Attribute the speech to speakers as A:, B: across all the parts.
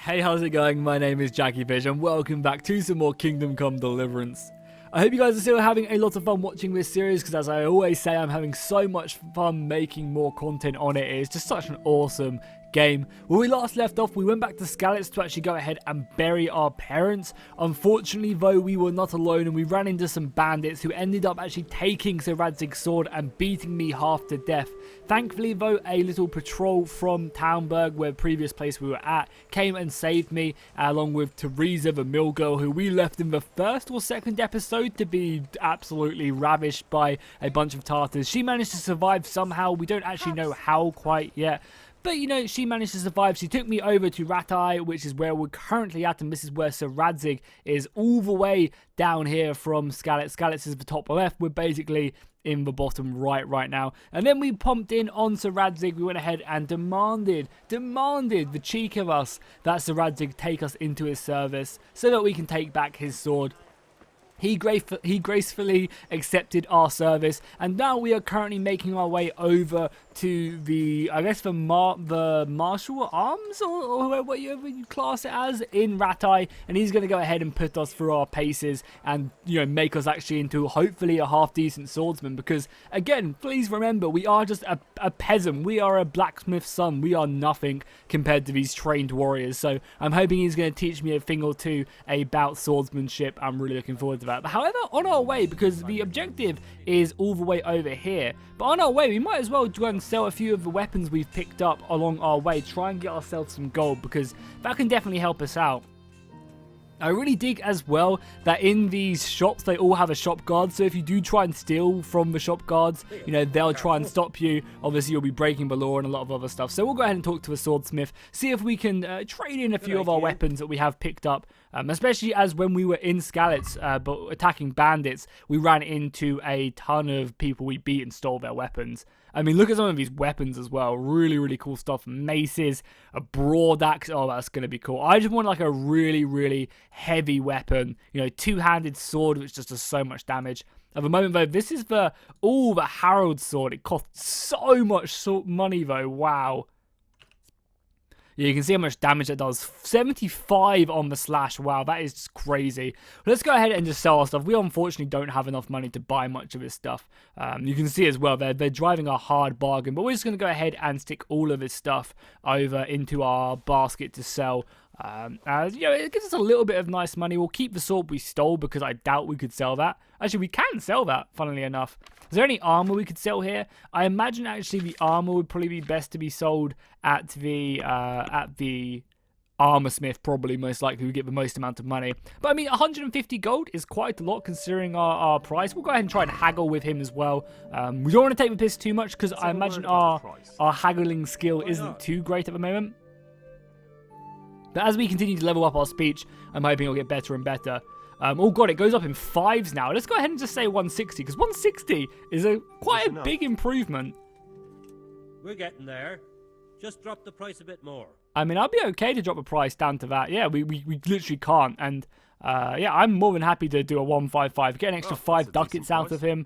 A: Hey, how's it going? My name is jackiefishhh and welcome back to some more Kingdom Come Deliverance. I hope you guys are still having a lot of fun watching this series because, as I always say, I'm having so much fun making more content on it. It's just such an awesome game. When we last left off, we went back to Skalitz to actually go ahead and bury our parents. Unfortunately, though, we were not alone and we ran into some bandits who ended up actually taking Sir Radzig's sword and beating me half to death. Thankfully, though, a little patrol from Townburg, where the previous place we were at, came and saved me, along with Teresa, the mill girl, who we left in the first or second episode to be absolutely ravished by a bunch of Tartars. She managed to survive somehow. We don't actually know how quite yet. But, you know, she managed to survive. She took me over to Rattay, which is where we're currently at, and this is where Sir Radzig is, all the way down here from Skalitz. Skalitz is the top left. We're basically in the bottom right now. And then we pumped in on Sir Radzig. We went ahead and demanded the cheek of us that Sir Radzig take us into his service so that we can take back his sword. He gracefully accepted our service, and now we are currently making our way over to the, I guess, the martial arms, or whatever you class it as, in Rattay, and he's going to go ahead and put us through our paces and, you know, make us actually into hopefully a half-decent swordsman, because, again, please remember, we are just a peasant. We are a blacksmith's son. We are nothing compared to these trained warriors, so I'm hoping he's going to teach me a thing or two about swordsmanship. I'm really looking forward to that. But however, on our way, because the objective is all the way over here, but on our way we might as well go and sell a few of the weapons we've picked up along our way, try and get ourselves some gold, because that can definitely help us out. I really dig as well that in these shops they all have a shop guard, so if you do try and steal from the shop guards, you know, they'll try and stop you. Obviously you'll be breaking the law and a lot of other stuff, so we'll go ahead and talk to a swordsmith, see if we can trade in a few of our weapons that we have picked up, especially as when we were in Skalitz but attacking bandits, we ran into a ton of people we beat and stole their weapons. I mean, look at some of these weapons as well. Really cool stuff. Maces, a broad axe. Oh, that's going to be cool. I just want like a really heavy weapon. You know, two-handed sword, which just does so much damage. At the moment, though, this is the Harold sword. It costs so much money, though. Wow. Yeah, you can see how much damage it does. 75 on the slash. Wow, that is just crazy. Let's go ahead and just sell our stuff. We unfortunately don't have enough money to buy much of this stuff. You can see as well, they're driving a hard bargain. But we're just going to go ahead and stick all of this stuff over into our basket to sell. You know, it gives us a little bit of nice money. We'll keep the sword we stole because I doubt we could sell that. Actually, we can sell that, funnily enough. Is there any armor we could sell here? I imagine actually the armor would probably be best to be sold at the armor smith, probably most likely we get the most amount of money. But I mean, 150 gold is quite a lot considering our price. We'll go ahead and try and haggle with him as well. We don't want to take the piss too much because I imagine our haggling skill isn't too great at the moment. But as we continue to level up our speech, I'm hoping it'll get better and better. Oh god, it goes up in 5s now. Let's go ahead and just say 160, because 160 is quite a big improvement.
B: We're getting there. Just drop the price a bit more.
A: I mean, I'll be okay to drop the price down to that. Yeah, we literally can't. And yeah, I'm more than happy to do a 155. Get an extra 5 ducats out of him.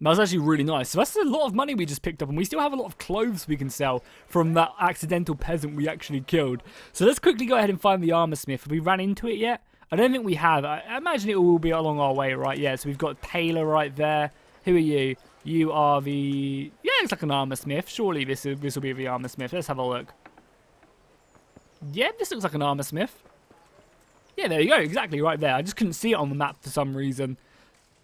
A: That's actually really nice. So that's a lot of money we just picked up, and we still have a lot of clothes we can sell from that accidental peasant we actually killed. So let's quickly go ahead and find the armor smith. Have we ran into it yet? I don't think we have. I imagine it will be along our way, right? Yeah, so we've got Taylor right there. Who are you? You are the... Yeah, it's like an armor smith. Surely this will be the armor smith. Let's have a look. Yeah, this looks like an armor smith. Yeah, there you go. Exactly right there. I just couldn't see it on the map for some reason.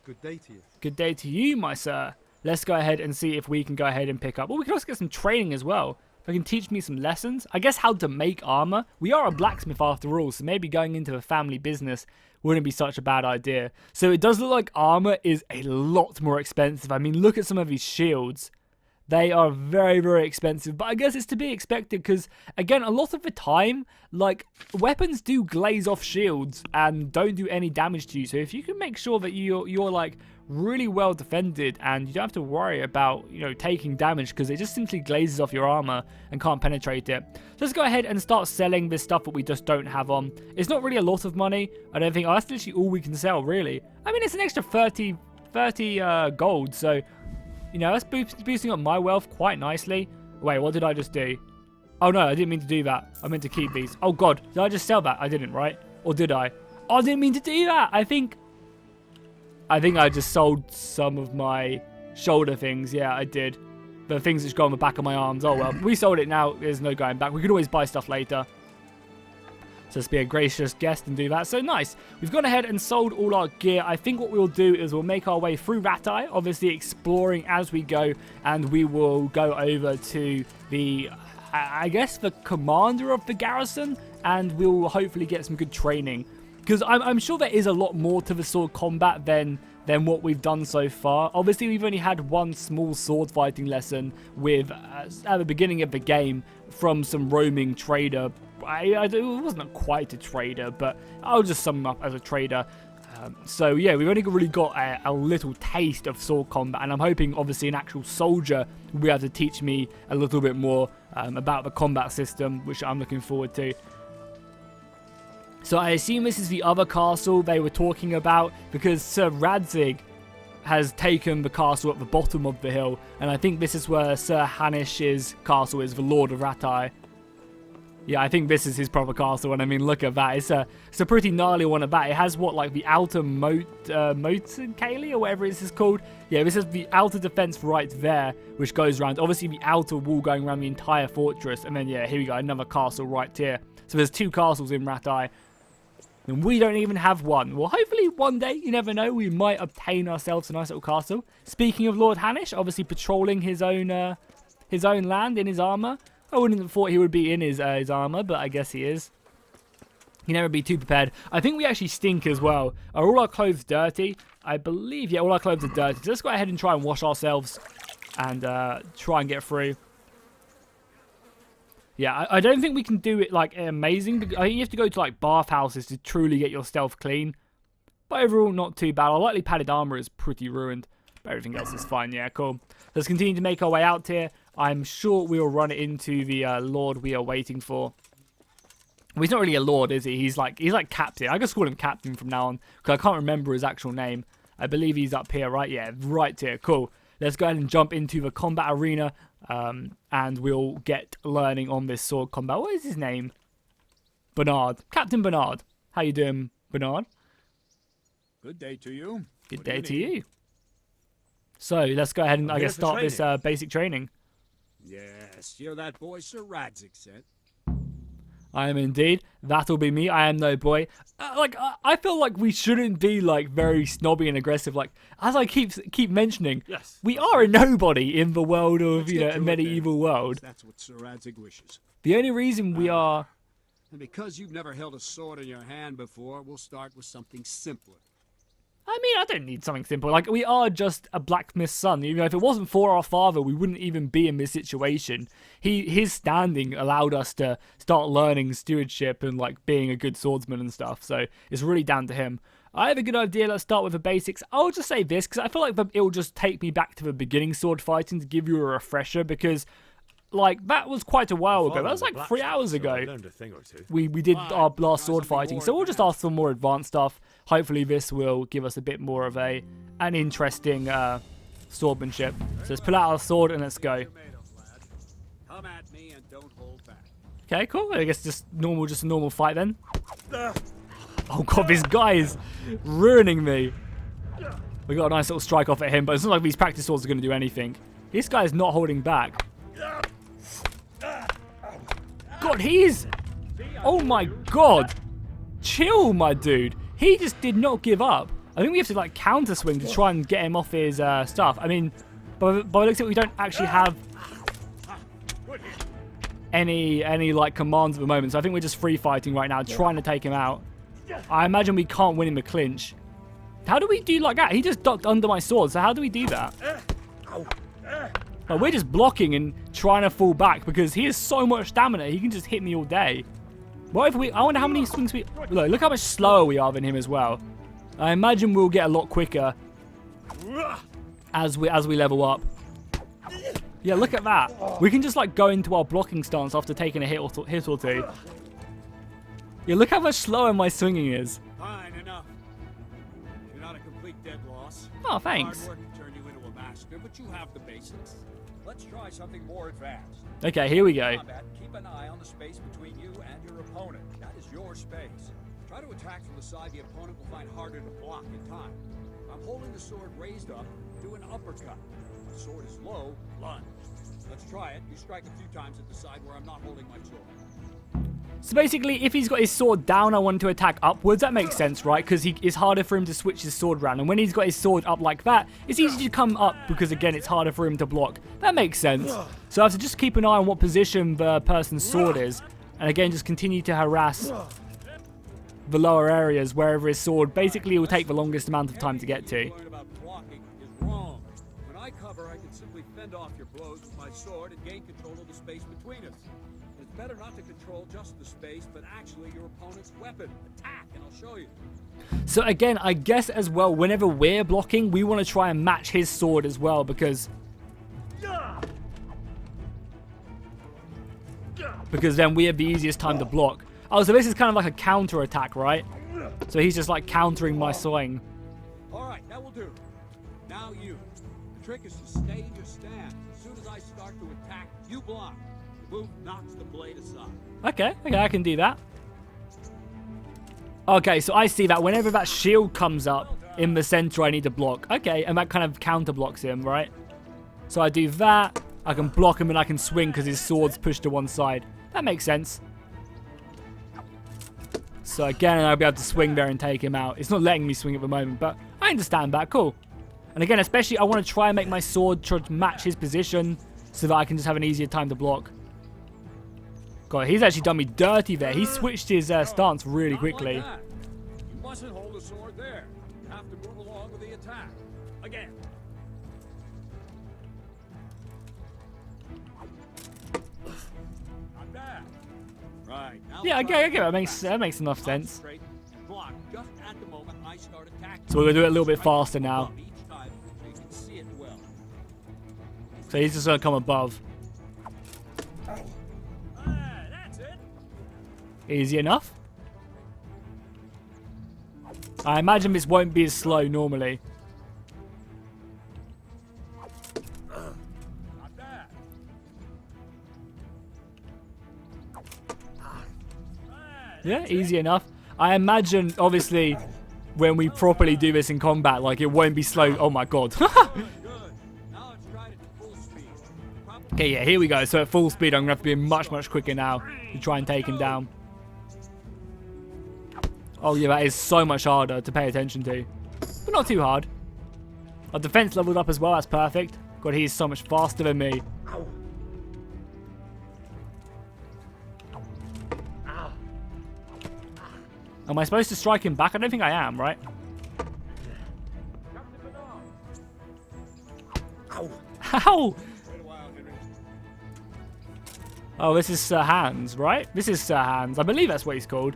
C: Good day to you.
A: Good day to you, my sir. Let's go ahead and see if we can go ahead and pick up. Oh, we can also get some training as well. If I can teach me some lessons. I guess how to make armor. We are a blacksmith after all, so maybe going into a family business wouldn't be such a bad idea. So it does look like armor is a lot more expensive. I mean, look at some of these shields. They are very expensive, but I guess it's to be expected because, again, a lot of the time, like, weapons do glaze off shields and don't do any damage to you. So if you can make sure that you're like, really well defended and you don't have to worry about, you know, taking damage because it just simply glazes off your armor and can't penetrate it. So let's go ahead and start selling this stuff that we just don't have on. It's not really a lot of money. I don't think, oh, that's literally all we can sell, really. I mean, it's an extra 30 gold, so... You know, that's boosting up my wealth quite nicely. Wait, what did I just do? Oh no, I didn't mean to do that. I meant to keep these. Oh god, did I just sell that? I didn't, right? Or did I? Oh, I didn't mean to do that. I think I just sold some of my shoulder things. Yeah, I did. The things which go on the back of my arms. Oh well, we sold it now. There's no going back. We could always buy stuff later. So let's be a gracious guest and do that. So nice. We've gone ahead and sold all our gear. I think what we'll do is we'll make our way through Rattay, obviously exploring as we go, and we will go over to the, I guess, the commander of the garrison, and we'll hopefully get some good training. Because I'm sure there is a lot more to the sword combat than what we've done so far. Obviously, we've only had one small sword fighting lesson with at the beginning of the game from some roaming trader. It wasn't quite a trader, but I'll just sum him up as a trader. So yeah, we've only really got a little taste of sword combat, and I'm hoping obviously an actual soldier will be able to teach me a little bit more about the combat system, which I'm looking forward to. So I assume this is the other castle they were talking about, because Sir Radzig has taken the castle at the bottom of the hill, and I think this is where Sir Hanish's castle is, the Lord of Rattay. Yeah, I think this is his proper castle, and I mean, look at that. It's a pretty gnarly one at that. It has what, like the outer moat Kaylee, or whatever this is called. Yeah, this is the outer defense right there, which goes around, obviously the outer wall going around the entire fortress, and then yeah, here we go, another castle right here. So there's two castles in Rattay, and we don't even have one. Well, hopefully one day, you never know, we might obtain ourselves a nice little castle. Speaking of Lord Hanish, obviously patrolling his own land in his armor. I wouldn't have thought he would be in his armor, but I guess he is. You never be too prepared. I think we actually stink as well. Are all our clothes dirty? I believe, yeah, all our clothes are dirty. So let's go ahead and try and wash ourselves and try and get through. Yeah, I don't think we can do it, like, amazing. I think you have to go to, like, bathhouses to truly get yourself clean. But overall, not too bad. Our lightly padded armor is pretty ruined. But everything else is fine. Yeah, cool. Let's continue to make our way out here. I'm sure we'll run into the lord we are waiting for. Well, he's not really a lord, is he? He's like captain. I just call him captain from now on, because I can't remember his actual name. I believe he's up here, right? Yeah, right here. Cool. Let's go ahead and jump into the combat arena, and we'll get learning on this sword combat. What is his name? Bernard. Captain Bernard. How you doing, Bernard?
C: Good day to you.
A: Good day to you. So let's go ahead and I guess start this basic training.
C: Yes, you're that boy Sir Radzig said.
A: I am indeed. That'll be me. I am no boy. I feel like we shouldn't be like very snobby and aggressive. Like, as I keep mentioning,
C: yes,
A: we are a nobody in the world of a medieval world.
C: That's what Sir Radzig wishes.
A: The only reason we are,
C: and because you've never held a sword in your hand before, we'll start with something simpler.
A: I mean, I don't need something simple. Like, we are just a blacksmith's son. You know, if it wasn't for our father, we wouldn't even be in this situation. His standing allowed us to start learning stewardship and, like, being a good swordsman and stuff. So, it's really down to him. I have a good idea. Let's start with the basics. I'll just say this, because I feel like it'll just take me back to the beginning sword fighting to give you a refresher, because, like, that was quite a while ago. That was like 3 hours ago. We did our last sword fighting, so we'll just ask for more advanced stuff. Hopefully this will give us a bit more of an interesting swordsmanship. So let's pull out our sword and let's go.
C: Come at me and don't hold back.
A: Okay, cool. I guess just a normal fight then. Oh god, this guy is ruining me. We got a nice little strike off at him, but it's not like these practice swords are going to do anything. This guy is not holding back. God, he's... Oh my god. Chill, my dude. He just did not give up. I think we have to, like, counter swing to try and get him off his stuff. I mean, by the looks of it, we don't actually have any like, commands at the moment. So I think we're just free fighting right now, trying to take him out. I imagine we can't win in the clinch. How do we do like that? He just ducked under my sword, so how do we do that? Like, we're just blocking and trying to fall back because he has so much stamina. He can just hit me all day. What if I wonder how many swings we... Look how much slower we are than him as well. I imagine we'll get a lot quicker as we level up. Yeah, look at that. We can just, like, go into our blocking stance after taking a hit or two. Yeah, look how much slower my swinging is.
C: Fine, enough. You're not a complete dead loss.
A: Oh, thanks.
C: Hard work can turn you into a master, but you have the basics. Let's try something more advanced.
A: Okay, here we go.
C: Combat, keep an eye on the space between you and your opponent. That is your space. Try to attack from the side the opponent will find harder to block in time. If I'm holding the sword raised up, do an uppercut. If the sword is low, lunge. Let's try it. You strike a few times at the side where I'm not holding my sword.
A: So basically, if he's got his sword down, I want to attack upwards. That makes sense, right? Because it's harder for him to switch his sword around. And when he's got his sword up like that, it's easy to come up because, again, it's harder for him to block. That makes sense. So I have to just keep an eye on what position the person's sword is. And again, just continue to harass the lower areas wherever his sword basically will take the longest amount of time to get to.
C: Learn about blocking is wrong. When I cover, I can simply fend off your blows with my sword and gain control of the space between us. It's better not to control just the space, but actually your opponent's weapon. Attack, and I'll show you.
A: So again, I guess as well, whenever we're blocking, we want to try and match his sword as well, because then we have the easiest time to block. Oh, so this is kind of like a counter attack, right? So he's just like countering my swing.
C: All right, that will do. Now you. The trick is to stay in your stance. As soon as I start to attack, you block. The move knocks the blade aside.
A: Okay, I can do that. Okay, so I see that whenever that shield comes up in the center, I need to block. Okay, and that kind of counter blocks him, right? So I do that. I can block him and I can swing because his sword's pushed to one side. That makes sense. So again, I'll be able to swing there and take him out. It's not letting me swing at the moment, but I understand that. Cool. And again, especially I want to try and make my sword try to match his position so that I can just have an easier time to block. God, he's actually done me dirty there. He switched his stance really quickly.
C: Not like that. You mustn't hold the sword there. You have to move along with the attack. Again. Not bad. Right. Now
A: Yeah, okay, that makes enough sense.
C: Concentrate and block just at the moment I start attacking.
A: So we're going to do it a little bit faster now.
C: Each time so you can see it well.
A: So he's just going to come above.
C: That's it.
A: Easy enough. I imagine this won't be as slow normally.
C: Not bad.
A: Yeah, easy enough. I imagine, obviously, when we properly do this in combat, like, it won't be slow. Oh my god.
C: Good. Now let's try it at full speed.
A: Okay, yeah, here we go. So at full speed, I'm going to have to be much quicker now to try and take him down. Oh yeah, that is so much harder to pay attention to. But not too hard. Our defense leveled up as well. That's perfect. God, he is so much faster than me. Am I supposed to strike him back? I don't think I am, right? Ow!
C: Wait a while, Henry.
A: Oh, this is Sir Hans, right? This is Sir Hans. I believe that's what he's called.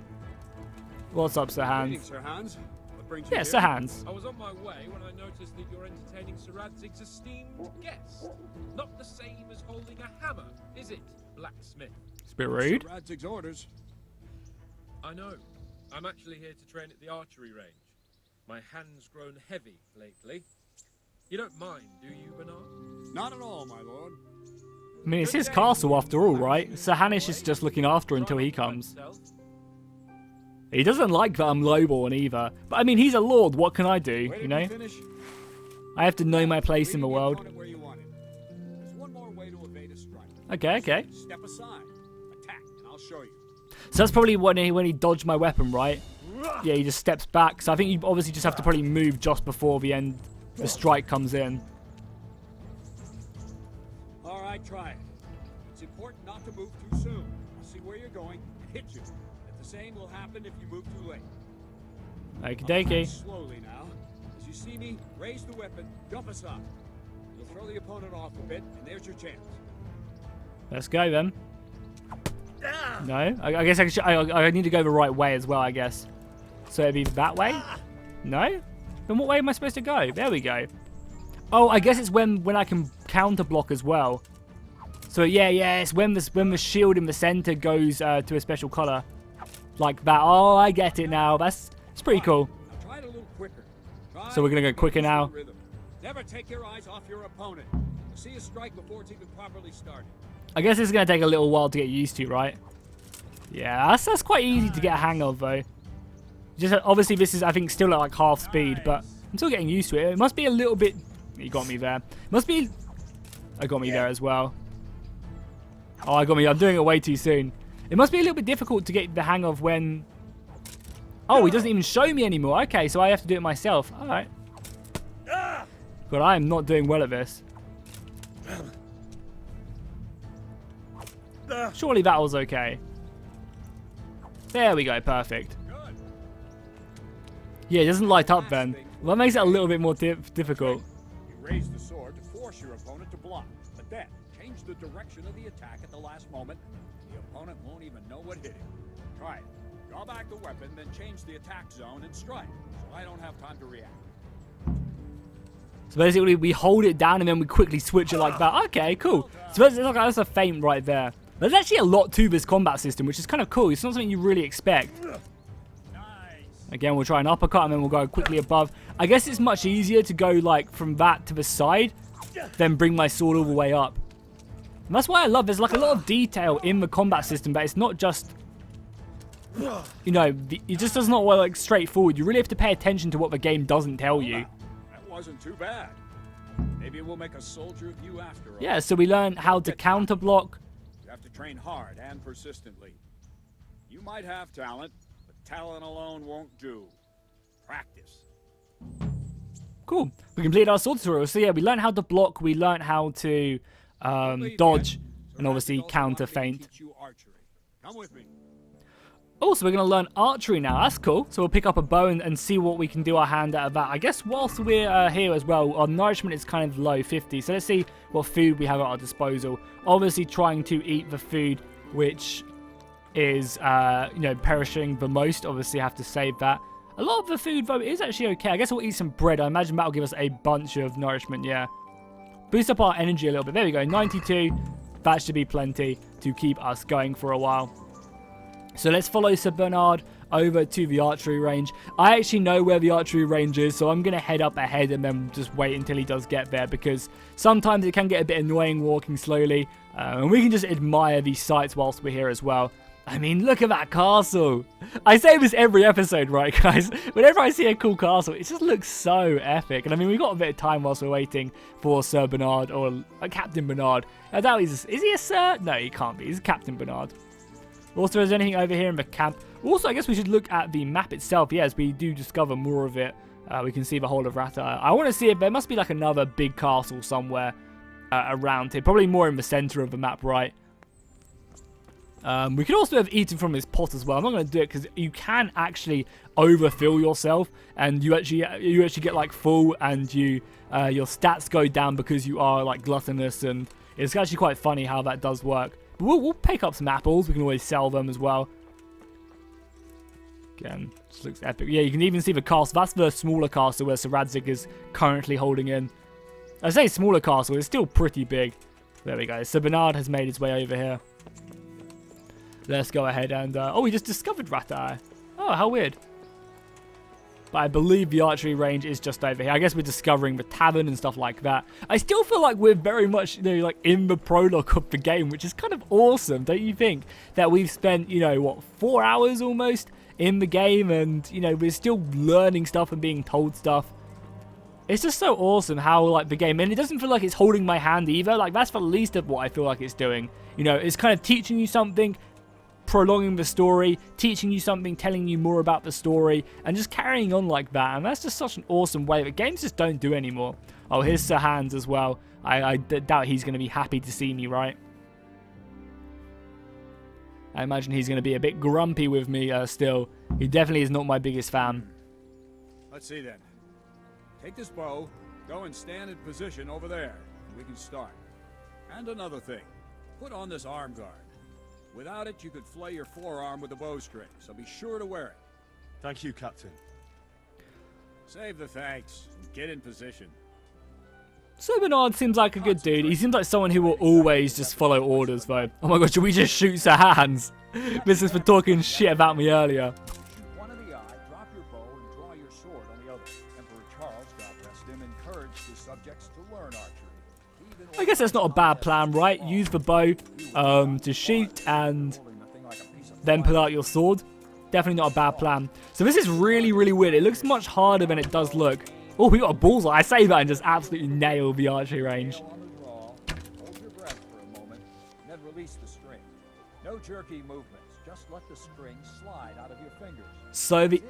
A: What's up, Sir Hans?
C: Greetings, Sir Hans. What brings you
A: Yeah,
C: here?
A: Sir Hans.
D: I was on my way when I noticed that you're entertaining Sir Radzig's esteemed guest. Not the same as holding a hammer, is it, blacksmith?
A: It's a bit rude.
C: Sir Radzig's orders.
D: I know. I'm actually here to train at the archery range. My hand's grown heavy lately. You don't mind, do you, Bernard?
C: Not at all, my lord.
A: I mean, it's his castle after all, right? Sir Hanish is just looking after until he comes. He doesn't like that I'm lowborn either. But I mean, he's a lord. What can I do,
C: Wait
A: you
C: till
A: know?
C: finish.
A: I have to know my place in
C: Leaving
A: the world.
C: opponent where you want it. There's one more way to evade a strike.
A: Okay.
C: Step aside, attack, and I'll show you.
A: So that's probably when he dodged my weapon, right? Yeah, he just steps back. So I think you obviously just have to probably move just before the strike comes in.
C: All right, try it. It's important not to move too soon. I'll see where you're going and hit you. If the same will happen if you move too late.
A: Okie
C: I'll attack
A: dokie.
C: slowly now. As you see me, raise the weapon, jump aside. You'll throw the opponent off a bit, and there's your chance.
A: Let's go then. No? I guess I need to go the right way as well, I guess. So it'd be that way? No? Then what way am I supposed to go? There we go. Oh, I guess it's when I can counter block as well. So yeah, it's when the shield in the center goes to a special color. Like that. Oh, I get it now. It's pretty cool.
C: Now try it a little quicker. Try
A: So we're gonna go
C: to get
A: quicker
C: used to
A: now.
C: the rhythm. Never take your eyes off your opponent. See a strike before it's even properly started.
A: I guess it's going to take a little while to get used to, right? Yeah, that's quite easy to get a hang of, though. Just obviously, this is, I think, still at like half speed, but I'm still getting used to it. It must be a little bit... You got me there. It must be... I got me there as well. Oh, I got me. I'm doing it way too soon. It must be a little bit difficult to get the hang of when... Oh, he doesn't even show me anymore. Okay, so I have to do it myself. All right. God, I am not doing well at this. Surely that was okay. There we go. Perfect. Yeah, it doesn't light up then. Well, that makes it a little bit more difficult.
C: You raise the sword to force your opponent to block, but then change the direction of the attack at the last moment. The opponent won't even know what hit him. Try it. Draw back the weapon, then change the attack zone and strike, so I don't have time to react.
A: So basically, we hold it down and then we quickly switch it like that. Okay, cool. So that's a feint right there. There's actually a lot to this combat system, which is kind of cool. It's not something you really expect. Again, we'll try an uppercut and then we'll go quickly above. I guess it's much easier to go like from that to the side than bring my sword all the way up. And that's why I love there's like a lot of detail in the combat system, but it's not just, you know, it just does not work like straightforward. You really have to pay attention to what the game doesn't tell you.
C: That wasn't too bad. Maybe we'll make a soldier of you after all.
A: Yeah, so we learn how to counter block.
C: You have to train hard and persistently. You might have talent, but talent alone won't do. Practice.
A: Cool. We completed our sword tutorial. So yeah, we learned how to block, we learned how to dodge, and obviously counter feint.
C: Come with me.
A: Also, we're going to learn archery now. That's cool. So we'll pick up a bow and see what we can do our hand out of that. I guess whilst we're here as well, our nourishment is kind of low, 50. So let's see what food we have at our disposal. Obviously trying to eat the food which is, you know, perishing the most. Obviously have to save that. A lot of the food, though, is actually okay. I guess we'll eat some bread. I imagine that'll give us a bunch of nourishment, yeah. Boost up our energy a little bit. There we go, 92. That should be plenty to keep us going for a while. So let's follow Sir Bernard over to the archery range. I actually know where the archery range is, so I'm going to head up ahead and then just wait until he does get there, because sometimes it can get a bit annoying walking slowly, and we can just admire these sights whilst we're here as well. I mean, look at that castle. I say this every episode, right, guys? Whenever I see a cool castle, it just looks so epic. And I mean, we've got a bit of time whilst we're waiting for Sir Bernard, or Captain Bernard. I doubt is he a Sir? No, he can't be. He's Captain Bernard. Also, is there anything over here in the camp? Also, I guess we should look at the map itself. Yes, we do discover more of it. We can see the whole of Rattay. I want to see if there must be like another big castle somewhere around here. Probably more in the center of the map, right? We could also have eaten from his pot as well. I'm not going to do it because you can actually overfill yourself, and you actually get like full, and your stats go down because you are like gluttonous, and it's actually quite funny how that does work. But we'll pick up some apples. We can always sell them as well. Again, this looks epic. Yeah, you can even see the castle. That's the smaller castle where Sir Radzig is currently holding in. I say smaller castle. It's still pretty big. There we go. Sir Bernard has made his way over here. Let's go ahead and... oh, we just discovered Rattay. Oh, how weird. But I believe the archery range is just over here. I guess we're discovering the tavern and stuff like that. I still feel like we're very much, you know, like in the prologue of the game, which is kind of awesome, don't you think? That we've spent, you know, what, 4 hours almost in the game, and, you know, we're still learning stuff and being told stuff. It's just so awesome how, like, the game, and it doesn't feel like it's holding my hand either. Like, that's the least of what I feel like it's doing. You know, it's kind of teaching you something, prolonging the story, teaching you something, telling you more about the story, and just carrying on like that. And that's just such an awesome way that games just don't do anymore. Oh, here's Sir Hans as well. I doubt he's going to be happy to see me, right? I imagine he's going to be a bit grumpy with me still. He definitely is not my biggest fan.
C: Let's see then. Take this bow, go and stand in position over there, and we can start. And another thing, put on this arm guard. Without it, you could flay your forearm with a bowstring, so be sure to wear it.
E: Thank you, Captain.
C: Save the thanks, and get in position.
A: Sir Bernard seems like a good dude. He seems like someone who will always just follow orders, though. Oh my god, should we just shoot Sir Hans? This is for talking shit about me earlier.
C: Shoot one in the eye, drop your bow, and draw your sword on the other. Emperor Charles, God rest him, encouraged his subjects to learn archery. He even
A: I guess that's not a bad plan, right? Use the bow to shoot and then pull out your sword. Definitely not a bad plan. So this is really, really weird. It looks much harder than it does look. Oh, we got a bullseye. I say that and just absolutely nail the archery range.
C: Hold your breath for a moment, and then release the string. No jerky movements. Just let the string slide out of your fingers.
A: So the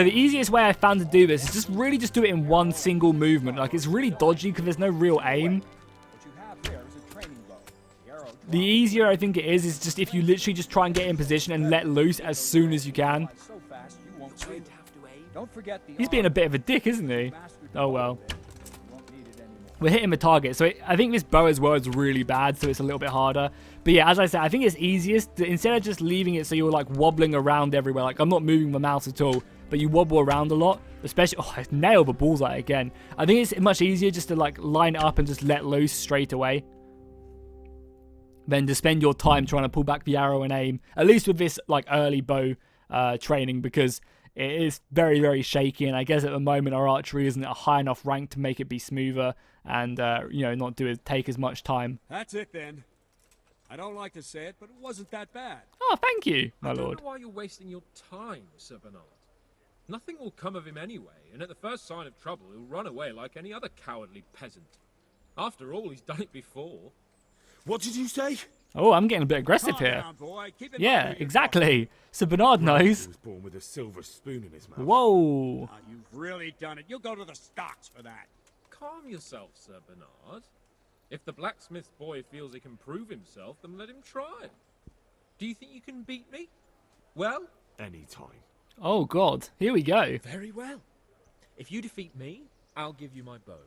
A: easiest way I found to do this is just do it in one single movement. Like, it's really dodgy because there's no real aim.
C: What you have there is a training bow. The arrow
A: The easier I think it is just if you literally just try and get in position and let loose as soon as you can.
C: flies so fast you won't see it. Don't forget the
A: He's being a bit of a dick, isn't he? Oh well. We're hitting the target. So I think this bow as well is really bad, so it's a little bit harder. But yeah, as I said, I think it's easiest to, instead of just leaving it so you're like wobbling around everywhere. Like, I'm not moving the mouse at all, but you wobble around a lot. Especially, oh, I nailed the bullseye again. I think it's much easier just to like line it up and just let loose straight away than to spend your time trying to pull back the arrow and aim. At least with this like early bow training, because it is very, very shaky, and I guess at the moment our archery isn't a high enough rank to make it be smoother and, you know, not take as much time.
C: That's it then. I don't like to say it, but it wasn't that bad.
A: Oh, thank you, my
D: I don't
A: lord.
D: know why you're wasting your time, Sir Bernard. Nothing will come of him anyway, and at the first sign of trouble, he'll run away like any other cowardly peasant. After all, he's done it before.
E: What did you say?
A: Oh, I'm getting a bit aggressive
C: Calm
A: here.
C: down, boy. Keep in
A: Yeah,
C: mind who you're
A: exactly. So Bernard
E: He
A: knows.
E: was born with a silver spoon in his mouth.
A: Whoa.
C: talking. You've really done it. You'll go to the stocks for that.
D: Calm yourself, Sir Bernard. If the blacksmith boy feels he can prove himself, then let him try. Do you think you can beat me? Well,
E: Anytime.
A: Oh, God. Here we go.
D: very well. If you defeat me, I'll give you my bow.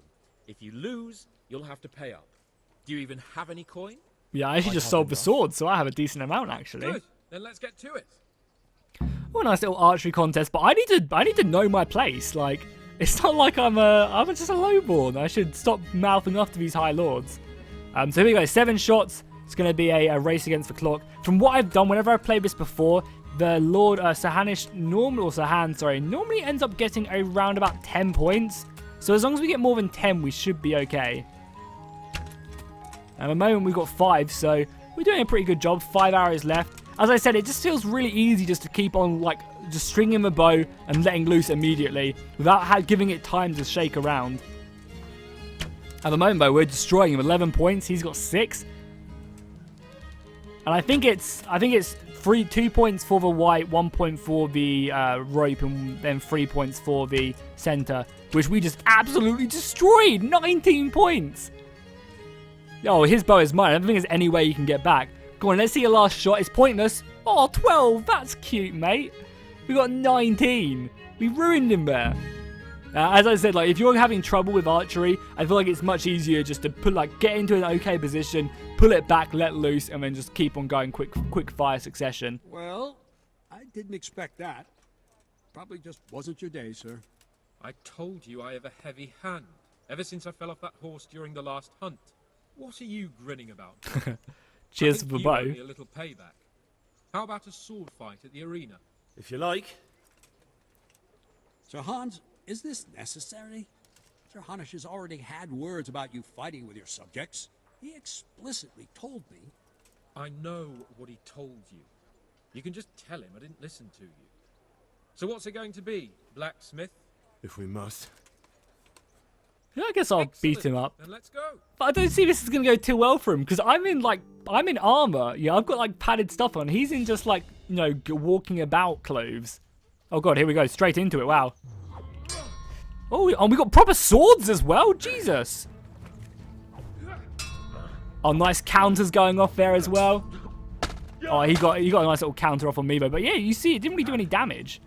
D: If you lose, you'll have to pay up. Do you even have any coin?
A: Yeah, I actually just sold the sword, so I have a decent amount, actually.
D: Good. Then let's get to it.
A: Oh, a nice little archery contest, but I need to know my place. Like, it's not like I'm just a lowborn. I should stop mouthing off to these high lords. So here we go, 7 shots. It's going to be a race against the clock. From what I've done, whenever I've played this before, the Lord Sahan normally ends up getting around about 10 points. So as long as we get more than 10, we should be okay. At the moment, we've got 5, so we're doing a pretty good job. 5 arrows left. As I said, it just feels really easy just to keep on, like, just stringing the bow and letting loose immediately without giving it time to shake around. At the moment, though, we're destroying him. 11 points. He's got 6. And I think it's 2 points for the white, 1 point for the rope, and then 3 points for the center, which we just absolutely destroyed. 19 points. Oh, his bow is mine. I don't think there's any way you can get back. Go on, let's see your last shot. It's pointless. Oh, 12. That's cute, mate. We got 19. We ruined him there. As I said, like, if you're having trouble with archery, I feel like it's much easier just to get into an okay position, pull it back, let loose, and then just keep on going quick fire succession.
C: Well, I didn't expect that. Probably just wasn't your day, sir.
D: I told you I have a heavy hand, ever since I fell off that horse during the last hunt. What are you grinning about?
A: Cheers
D: I think
A: for the
D: you
A: bow.
D: owe me a little payback. How about a sword fight at the arena?
E: If you like.
C: Sir Hans, is this necessary? Sir Hanush has already had words about you fighting with your subjects. He explicitly told me.
D: I know what he told you. You can just tell him I didn't listen to you. So what's it going to be, blacksmith?
E: If we must.
A: Yeah, I guess I'll beat him up.
D: Then let's go.
A: But I don't see this is going to go too well for him, because I'm in armor. Yeah, I've got like padded stuff on. He's in just like, you know, walking about clothes. Oh god, here we go. Straight into it. Wow. Oh, and we got proper swords as well. Jesus. Oh, nice counters going off there as well. Oh, he got a nice little counter off on me though. But yeah, you see, it didn't really do any damage.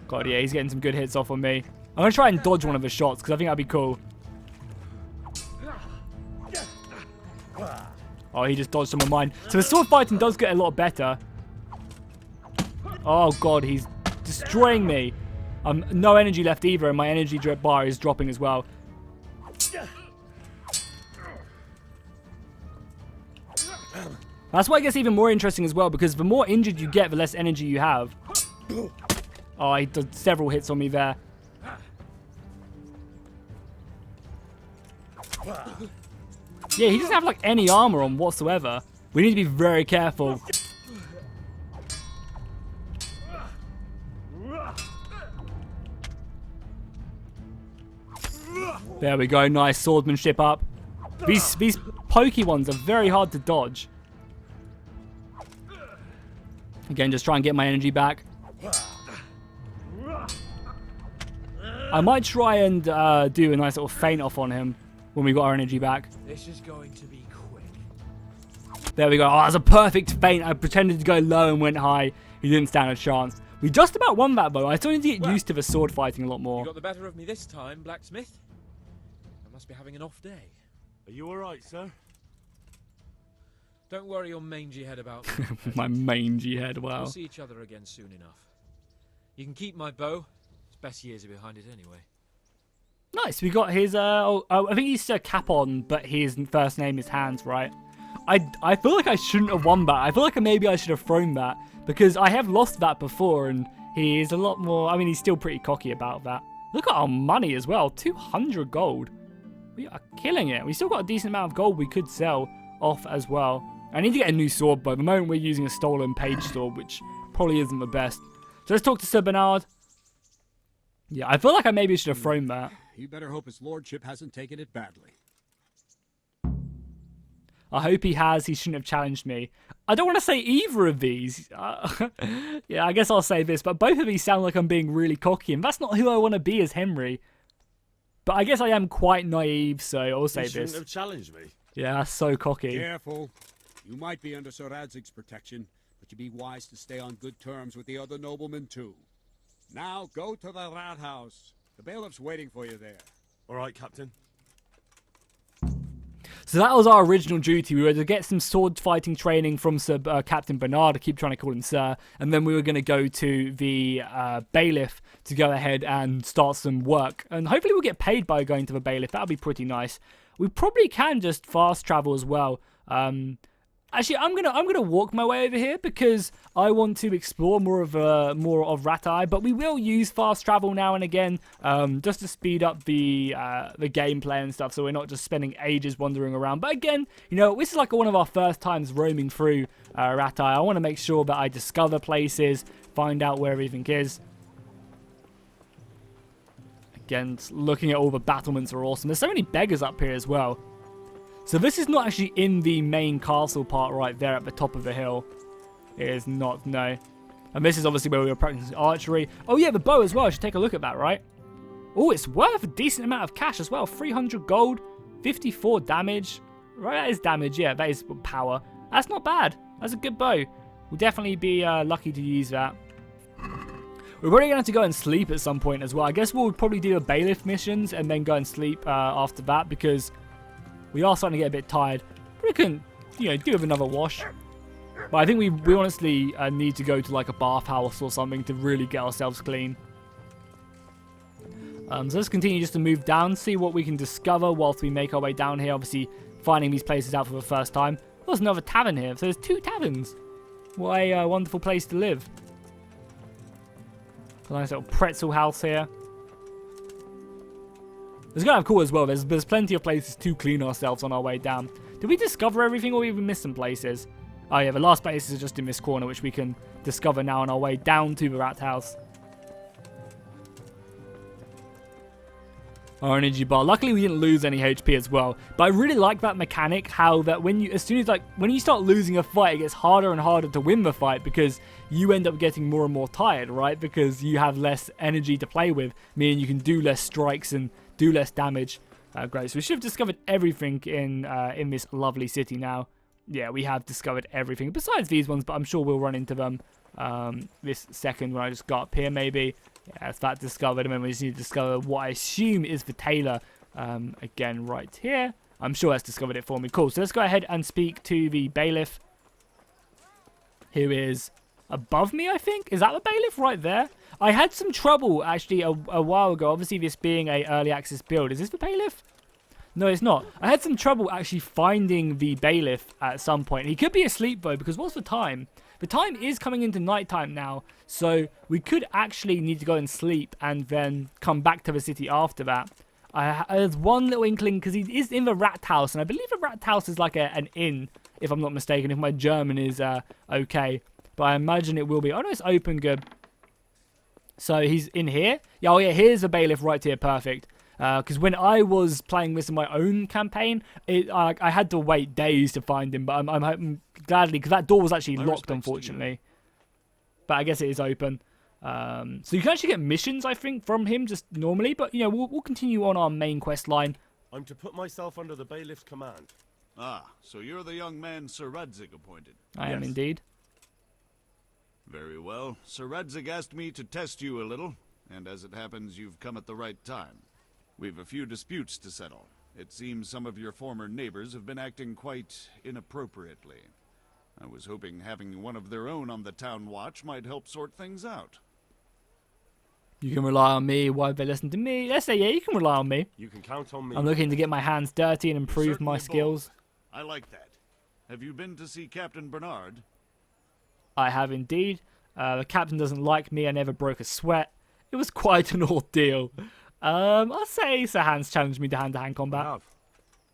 A: God, yeah, he's getting some good hits off on me. I'm going to try and dodge one of the shots, because I think that'd be cool. Oh, he just dodged some of mine. So the sword fighting does get a lot better. Oh, God, he's destroying me. No energy left either, and my energy bar is dropping as well. That's why it gets even more interesting as well, because the more injured you get, the less energy you have. Oh, he did several hits on me there. Yeah, he doesn't have like any armor on whatsoever. We need to be very careful. There we go, nice swordsmanship up. These pokey ones are very hard to dodge. Again, just try and get my energy back. I might try and do a nice little feint off on him when we got our energy back.
D: This is going to be quick.
A: There we go. Oh, that's a perfect feint. I pretended to go low and went high. He didn't stand a chance. We just about won that, though. I still need to get used to the sword fighting a lot more.
D: You got the better of me this time, blacksmith. I must be having an off day.
E: Are you alright, sir?
D: Don't worry your mangy head about me.
A: My mangy head, wow.
D: We'll see each other again soon enough. You can keep my bow. His best years are behind it anyway.
A: Nice. We got his, I think he's Capon, but his first name is Hans, right? I feel like I shouldn't have won that. I feel like maybe I should have thrown that, because I have lost that before, and he is a lot more, I mean, he's still pretty cocky about that. Look at our money as well, 200 gold. We are killing it. We still got a decent amount of gold we could sell off as well. I need to get a new sword, but at the moment we're using a stolen page sword, which probably isn't the best. So let's talk to Sir Bernard. Yeah, I feel like I maybe should have thrown that.
C: You better hope his lordship hasn't taken it badly.
A: I hope he has. He shouldn't have challenged me. I don't want to say either of these. Yeah, I guess I'll say this, but both of these sound like I'm being really cocky, and that's not who I want to be as Henry. But I guess I am quite naive, so I'll say
E: You shouldn't
A: this.
E: have challenged me.
A: Yeah, that's so cocky.
C: Careful. You might be under Sir Radzig's protection, but you'd be wise to stay on good terms with the other noblemen too. Now go to the rat house. The bailiff's waiting for you there.
E: Alright, Captain.
A: So that was our original duty. We were to get some sword fighting training from Sir Captain Bernard. I keep trying to call him Sir. And then we were going to go to the bailiff to go ahead and start some work. And hopefully we'll get paid by going to the bailiff. That'll be pretty nice. We probably can just fast travel as well. Actually, I'm gonna walk my way over here because I want to explore more of Rattay. But we will use fast travel now and again, just to speed up the gameplay and stuff, so we're not just spending ages wandering around. But again, you know, this is like one of our first times roaming through Rattay. I want to make sure that I discover places, find out where everything is. Again, looking at all the battlements are awesome. There's so many beggars up here as well. So this is not actually in the main castle part right there at the top of the hill. It is not, no. And this is obviously where we were practicing archery. Oh yeah, the bow as well. I should take a look at that, right? Oh, it's worth a decent amount of cash as well. 300 gold, 54 damage. Right, that is damage. Yeah, that is power. That's not bad. That's a good bow. We'll definitely be lucky to use that. We're probably going to have to go and sleep at some point as well. I guess we'll probably do a bailiff missions and then go and sleep after that, because we are starting to get a bit tired. We can, you know, do with another wash. But I think we honestly need to go to like a bathhouse or something to really get ourselves clean. So let's continue just to move down, see what we can discover whilst we make our way down here. Obviously, finding these places out for the first time. There's another tavern here. So there's 2 taverns. What a wonderful place to live. A nice little pretzel house here. It's kind of cool as well. There's plenty of places to clean ourselves on our way down. Did we discover everything, or did we miss some places? Oh yeah, the last place is just in this corner, which we can discover now on our way down to the rat house. Our energy bar. Luckily, we didn't lose any HP as well. But I really like that mechanic, how that when you start losing a fight, it gets harder and harder to win the fight, because you end up getting more and more tired, right? Because you have less energy to play with, meaning you can do less strikes and do less damage. Great. So we should have discovered everything in this lovely city now. Yeah, we have discovered everything besides these ones, but I'm sure we'll run into them this second when I just got up here, maybe. Yeah, that's that discovered, and then we just need to discover what I assume is the tailor again right here. I'm sure that's discovered it for me. Cool. So let's go ahead and speak to the bailiff, who is above me, I think. Is that the bailiff right there? I had some trouble actually a while ago. Obviously, this being a early access build. Is this the bailiff? No, it's not. I had some trouble actually finding the bailiff at some point. He could be asleep though, because what's the time? The time is coming into nighttime now, so we could actually need to go and sleep and then come back to the city after that. There's one little inkling because he is in the rat house, and I believe the rat house is like an inn, if I'm not mistaken, if my German is okay. But I imagine it will be. Oh no, it's open, good. So he's in here. Yeah, oh yeah, here's the bailiff right here, perfect. Because when I was playing this in my own campaign, I had to wait days to find him. But I'm hoping gladly, because that door was actually locked, unfortunately. But I guess it is open. So you can actually get missions, I think, from him just normally. But, you know, we'll continue on our main quest line.
E: I'm to put myself under the bailiff's command.
F: Ah, so you're the young man Sir Radzig appointed.
A: I am
E: Yes.
A: indeed.
F: Very well. Sir Radzig asked me to test you a little, and as it happens, you've come at the right time. We've a few disputes to settle. It seems some of your former neighbors have been acting quite inappropriately. I was hoping having one of their own on the town watch might help sort things out.
A: You can rely on me. Why they listen to me? Let's say, yeah, you can rely on me.
E: You can count on me.
A: I'm looking to get my hands dirty and improve
F: Certainly
A: my
F: bold.
A: skills.
F: I like that. Have you been to see Captain Bernard?
A: I have indeed. The captain doesn't like me. I never broke a sweat. It was quite an ordeal. I'll say Sir Hans challenged me to hand-to-hand
E: I
A: combat.
E: have.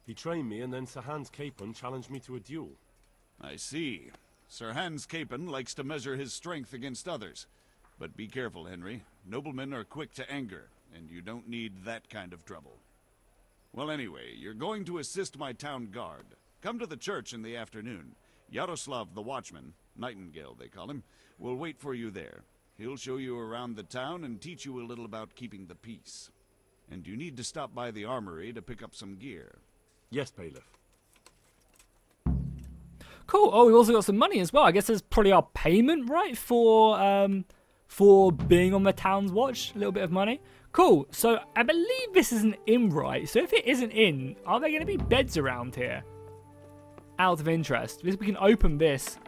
E: He trained me, and then Sir Hans Capon challenged me to a duel.
F: I see. Sir Hans Capon likes to measure his strength against others. But be careful, Henry. Noblemen are quick to anger, and you don't need that kind of trouble. Well, anyway, you're going to assist my town guard. Come to the church in the afternoon. Yaroslav the watchman, Nightingale they call him, will wait for you there. He'll show you around the town and teach you a little about keeping the peace. And you need to stop by the armory to pick up some gear.
E: Yes, bailiff.
A: Cool. Oh, we also got some money as well. I guess that's probably our payment, right, for being on the town's watch. A little bit of money. Cool. So I believe this is an inn, right? So if it is an inn, are there going to be beds around here? Out of interest. We can open this.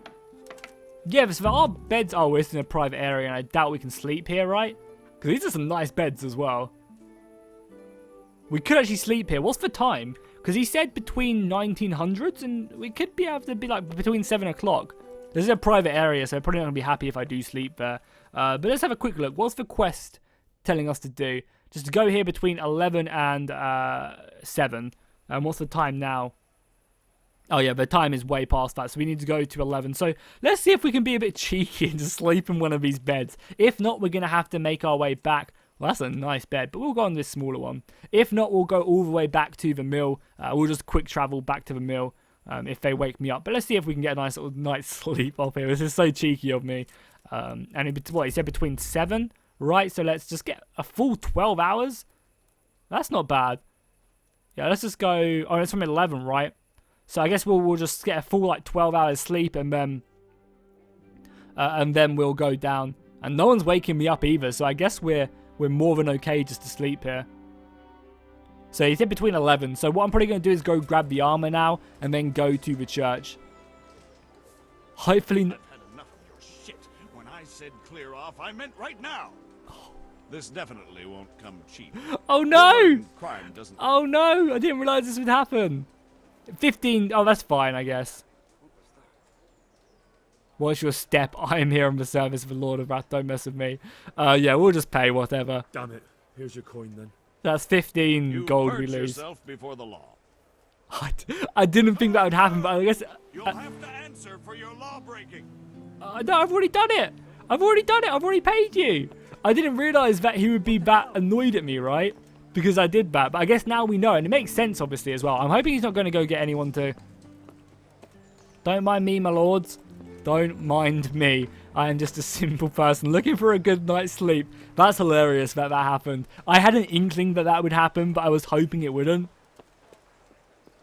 A: Yeah, so there are beds. Oh, it's in a private area, and I doubt we can sleep here, right? Because these are some nice beds as well. We could actually sleep here. What's the time? Because he said between 1900s, and we could be able to be like between 7 o'clock. This is a private area, so I'm probably not going to be happy if I do sleep there. But let's have a quick look. What's the quest telling us to do? Just to go here between 11 and 7. And what's the time now? Oh yeah, the time is way past that, so we need to go to 11. So let's see if we can be a bit cheeky and just sleep in one of these beds. If not, we're going to have to make our way back. Well, that's a nice bed, but we'll go on this smaller one. If not, we'll go all the way back to the mill. We'll just quick travel back to the mill if they wake me up. But let's see if we can get a nice little night's sleep up here. This is so cheeky of me. And what, he said between 7, right? So let's just get a full 12 hours. That's not bad. Yeah, let's just go. Oh, it's from 11, right? So I guess we'll just get a full like 12 hours sleep, and then we'll go down. And no one's waking me up either, so I guess we're more than okay just to sleep here. So he said between 11. So what I'm probably going to do is go grab the armor now and then go to the church. Hopefully.
F: I've had enough of your shit. When I said clear off, I meant right now. This definitely won't come cheap.
A: Oh no!
F: Crime doesn't.
A: Oh no! I didn't realize this would happen. 15. Oh, that's fine, I guess. What's your step? I am here on the service of the Lord of Wrath. Don't mess with me. Yeah, we'll just pay whatever.
E: Damn it. Here's your coin then.
A: That's 15
F: You
A: gold we
F: purge
A: lose.
F: yourself before the law.
A: I didn't think that would happen, but I guess.
F: You'll have to answer for your law breaking.
A: No, I've already done it. I've already paid you. I didn't realize that he would be that annoyed at me, right? Because I did that. But I guess now we know, and it makes sense, obviously, as well. I'm hoping he's not going to go get anyone to. Don't mind me, my lords. Don't mind me. I am just a simple person looking for a good night's sleep. That's hilarious that happened. I had an inkling that would happen, but I was hoping it wouldn't.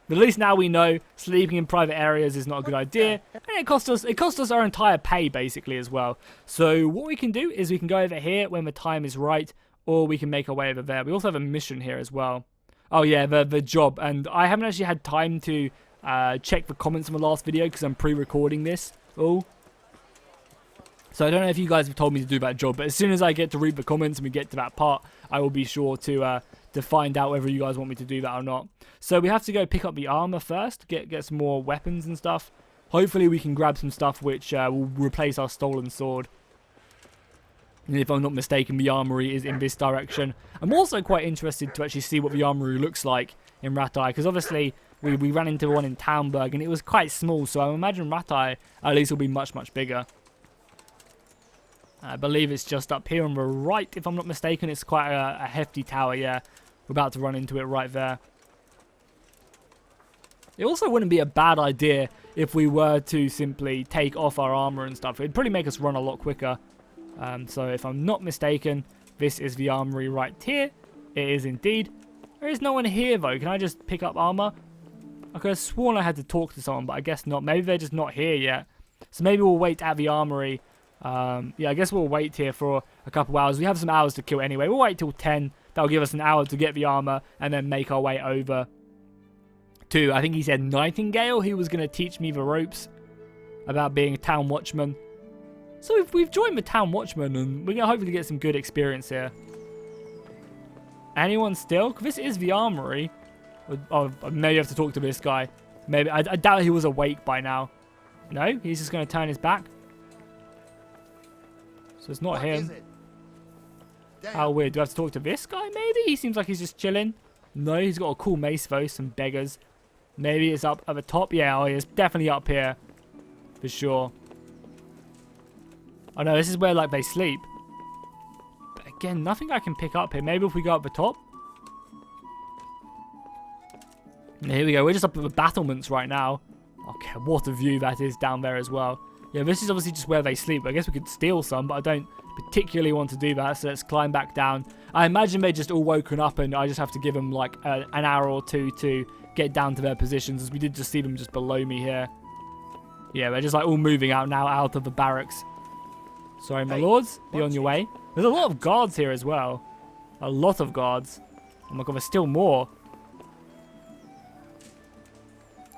A: But at least now we know sleeping in private areas is not a good idea. And it cost us our entire pay, basically, as well. So what we can do is we can go over here when the time is right, or we can make our way over there. We also have a mission here as well. Oh yeah, the job. And I haven't actually had time to check the comments on the last video because I'm pre-recording this. Oh. So I don't know if you guys have told me to do that job, but as soon as I get to read the comments and we get to that part, I will be sure to find out whether you guys want me to do that or not. So we have to go pick up the armor first, get some more weapons and stuff. Hopefully we can grab some stuff which will replace our stolen sword. And if I'm not mistaken, the armory is in this direction. I'm also quite interested to actually see what the armory looks like in Rattay, because obviously we ran into one in Townburg and it was quite small, so I imagine Rattay at least will be much, much bigger. I believe it's just up here on the right, if I'm not mistaken. It's quite a hefty tower, yeah. We're about to run into it right there. It also wouldn't be a bad idea if we were to simply take off our armor and stuff. It'd probably make us run a lot quicker. So if I'm not mistaken, this is the armory right here. It is indeed. There is no one here though. Can I just pick up armor? I could have sworn I had to talk to someone, but I guess not. Maybe they're just not here yet. So maybe we'll wait at the armory. Yeah, I guess we'll wait here for a couple hours. We have some hours to kill anyway. We'll wait till 10. That'll give us an hour to get the armor and then make our way over to, I think he said Nightingale. He was going to teach me the ropes about being a town watchman. So we've joined the town watchman and we're going to hopefully get some good experience here. Anyone still? This is the armory. Oh, maybe I have to talk to this guy. Maybe I doubt he was awake by now. No, he's just going to turn his back. So it's not him. How weird. Do I have to talk to this guy maybe? He seems like he's just chilling. No, he's got a cool mace though. Some beggars. Maybe it's up at the top. Yeah, oh, it's definitely up here. For sure. Oh no, this is where like they sleep. But again, nothing I can pick up here. Maybe if we go up the top. And here we go. We're just up at the battlements right now. Okay, what a view that is down there as well. Yeah, this is obviously just where they sleep. I guess we could steal some, but I don't particularly want to do that. So let's climb back down. I imagine they're just all woken up and I just have to give them like an hour or two to get down to their positions, as we did just see them just below me here. Yeah, they're just like all moving out now out of the barracks. Sorry, my lords, be on your way. There's a lot of guards here as well. A lot of guards. Oh my god, there's still more.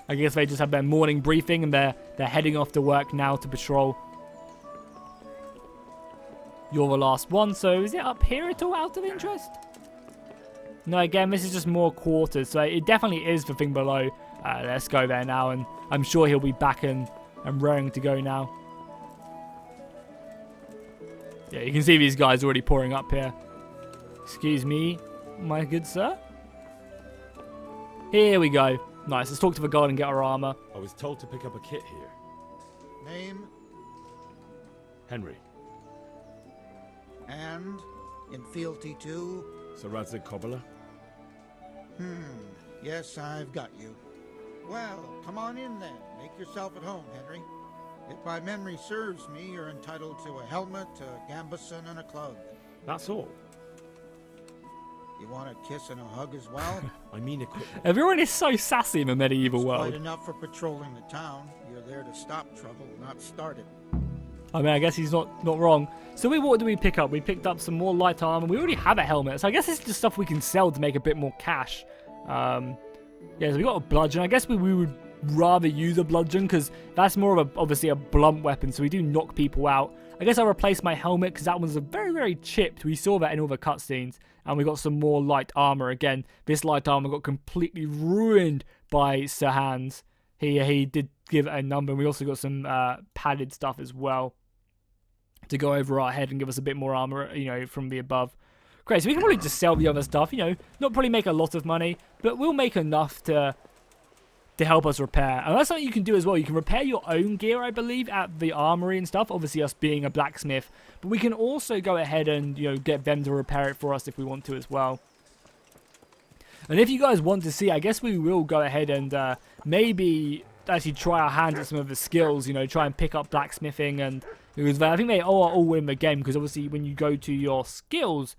A: I guess they just have their morning briefing and they're heading off to work now to patrol. You're the last one, so is it up here at all out of interest? No, again, this is just more quarters, so it definitely is the thing below. Let's go there now, and I'm sure he'll be back and raring to go now. Yeah, you can see these guys already pouring up here. Excuse me, my good sir. Here we go. Nice, let's talk to the guard and get our armor.
E: I was told to pick up a kit here.
G: Name
E: Henry.
G: and in fealty to...
E: Sir Radzig Cobbler?
G: Yes, I've got you. Well, come on in then. Make yourself at home, Henry. If my memory serves me, you're entitled to a helmet, a gambeson, and a club.
E: That's all.
G: You want a kiss and a hug as well?
E: I mean equipment.
A: Everyone is so sassy in the medieval
G: It's
A: world.
G: quite enough for patrolling the town. You're there to stop trouble, not start it.
A: I mean, I guess he's not wrong. So what do we pick up? We picked up some more light armor. We already have a helmet, so I guess it's just stuff we can sell to make a bit more cash. Yeah, so we got a bludgeon. I guess we would rather use a bludgeon because that's more of obviously a blunt weapon, so we do knock people out. I guess I'll replace my helmet because that one's very, very chipped. We saw that in all the cutscenes. And we got some more light armor again. This light armor got completely ruined by Sir Hans. He did give it a number. We also got some padded stuff as well to go over our head and give us a bit more armor, you know, from the above. Great, so we can probably just sell the other stuff, you know, not probably make a lot of money, but we'll make enough to help us repair. And that's something you can do as well. You can repair your own gear, I believe, at the armory and stuff. Obviously, us being a blacksmith. But we can also go ahead and, you know, get them to repair it for us if we want to as well. And if you guys want to see, I guess we will go ahead and maybe actually try our hands at some of the skills, you know, try and pick up blacksmithing. And because I think they are all in the game, because obviously when you go to your skills...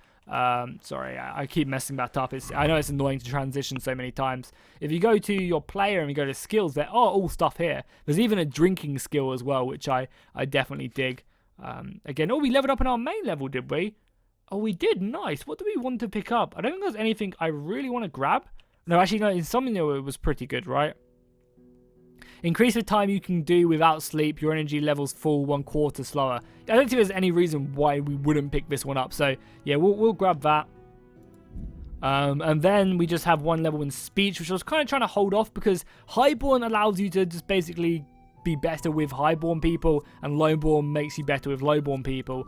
A: sorry, I keep messing that up. I know it's annoying to transition so many times. If you go to your player and you go to skills, there are all stuff here. There's even a drinking skill as well, which I definitely dig. Again, we leveled up in our main level, did we? Oh, we did. Nice. What do we want to pick up? I don't think there's anything I really want to grab. No, actually, no. In something it was pretty good, right? Increase the time you can do without sleep. Your energy levels fall 1/4 slower. I don't think there's any reason why we wouldn't pick this one up. So, yeah, we'll grab that. And then we just have one level in speech, which I was kind of trying to hold off because highborn allows you to just basically be better with highborn people, and lowborn makes you better with lowborn people.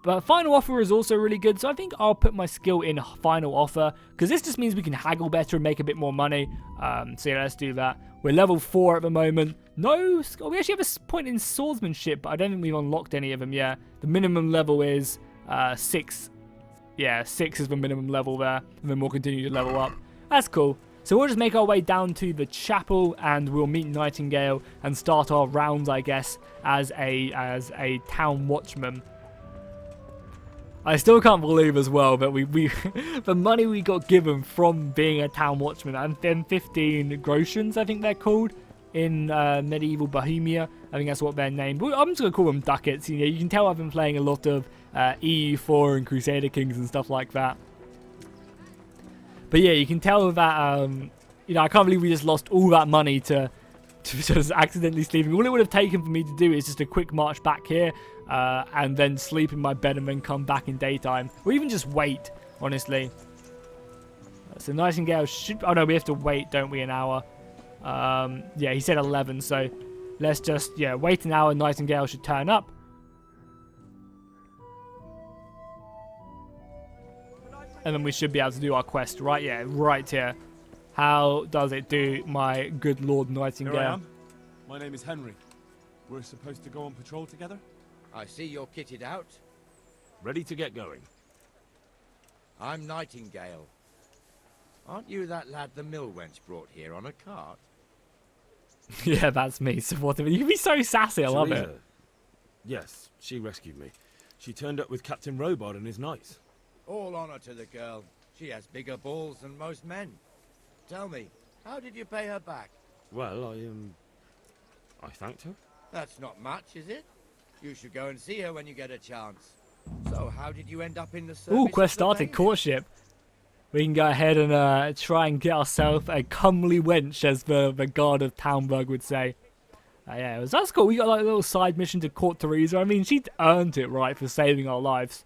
A: But final offer is also really good, so I think I'll put my skill in final offer, because this just means we can haggle better and make a bit more money. So yeah, let's do that. We're level 4 at the moment. No, we actually have a point in swordsmanship, but I don't think we've unlocked any of them yet. The minimum level is 6. Yeah, 6 is the minimum level there, and then we'll continue to level up. That's cool. So we'll just make our way down to the chapel, and we'll meet Nightingale and start our rounds, I guess, as a town watchman. I still can't believe as well that we the money we got given from being a town watchman, and then 15 groshans, I think they're called, in medieval Bohemia. I think that's what they're named. I'm just going to call them ducats. You know, you can tell I've been playing a lot of EU4 and Crusader Kings and stuff like that. But yeah, you can tell that, you know, I can't believe we just lost all that money to just accidentally sleeping. All it would have taken for me to do is just a quick march back here, and then sleep in my bed and then come back in daytime. Or even just wait, honestly. So Nightingale should... Oh no, we have to wait, don't we, an hour? Yeah, he said 11, so let's just, yeah, wait an hour. Nightingale should turn up. And then we should be able to do our quest, right? Yeah, right here. How does it do, my good Lord Nightingale?
E: Here I am. My name is Henry. We're supposed to go on patrol together?
H: I see you're kitted out.
E: Ready to get going.
H: I'm Nightingale. Aren't you that lad the mill wench brought here on a cart?
A: Yeah, that's me. Supportive. You can be so sassy. I love it.
E: Yes, she rescued me. She turned up with Captain Robard and his knights.
H: All honor to the girl. She has bigger balls than most men. Tell me, how did you pay her back?
E: Well, I thanked her.
H: That's not much, is it? You should go and see her when you get a chance. So, how did you end up in the service?
A: Ooh, quest started. Courtship. We can go ahead and try and get ourselves a comely wench, as the guard of Townburg would say. Yeah, that's cool. We got like a little side mission to court Teresa. I mean, she'd earned it, right, for saving our lives.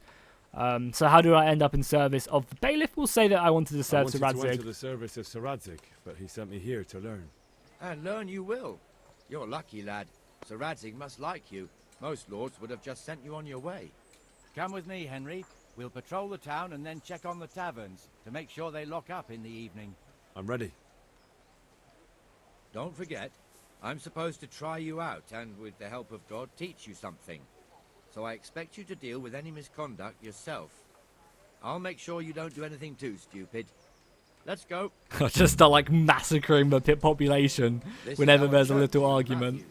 A: So how do I end up in service of the bailiff? We'll say that I wanted to serve Sir
E: I wanted to
A: Radzig.
E: enter the service of Sir Radzig, but he sent me here to learn.
H: And learn you will. You're lucky, lad. Sir Radzig must like you. Most lords would have just sent you on your way.
I: Come with me, Henry. We'll patrol the town and then check on the taverns to make sure they lock up in the evening.
E: I'm ready.
H: Don't forget, I'm supposed to try you out and, with the help of God, teach you something. So I expect you to deal with any misconduct yourself. I'll make sure you don't do anything too stupid. Let's go.
A: I'll just start like massacring the pit population whenever there's a little argument.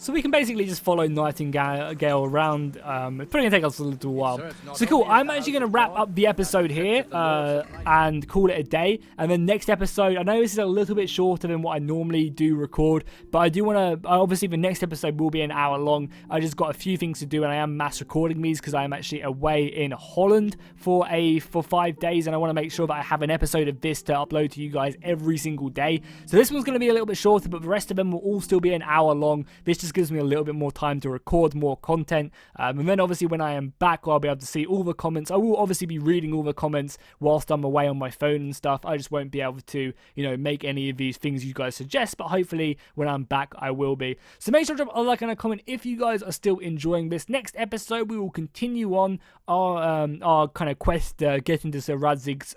A: So we can basically just follow Nightingale around. It's probably going to take us a little while. So cool, I'm actually going to wrap up the episode here and call it a day. And then next episode, I know this is a little bit shorter than what I normally do record, but I do want to, obviously the next episode will be an hour long. I just got a few things to do, and I am mass recording these because I am actually away in Holland for 5 days, and I want to make sure that I have an episode of this to upload to you guys every single day. So this one's going to be a little bit shorter, but the rest of them will all still be an hour long. This just gives me a little bit more time to record more content, and then obviously when I am back, I'll be able to see all the comments. I will obviously be reading all the comments whilst I'm away on my phone and stuff. I just won't be able to, you know, make any of these things you guys suggest, but hopefully when I'm back I will be. So make sure to drop a like and a comment if you guys are still enjoying this. Next episode we will continue on our kind of quest, get into Sir Radzig's,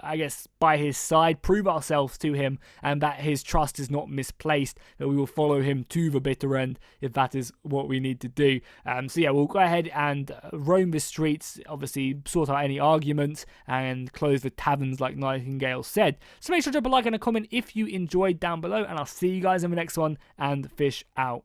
A: I guess, by his side, prove ourselves to him, and that his trust is not misplaced, that we will follow him to the bitter end if that is what we need to do. So yeah, we'll go ahead and roam the streets, obviously sort out any arguments, and close the taverns like Nightingale said. So make sure to drop a like and a comment if you enjoyed down below, and I'll see you guys in the next one, and fish out.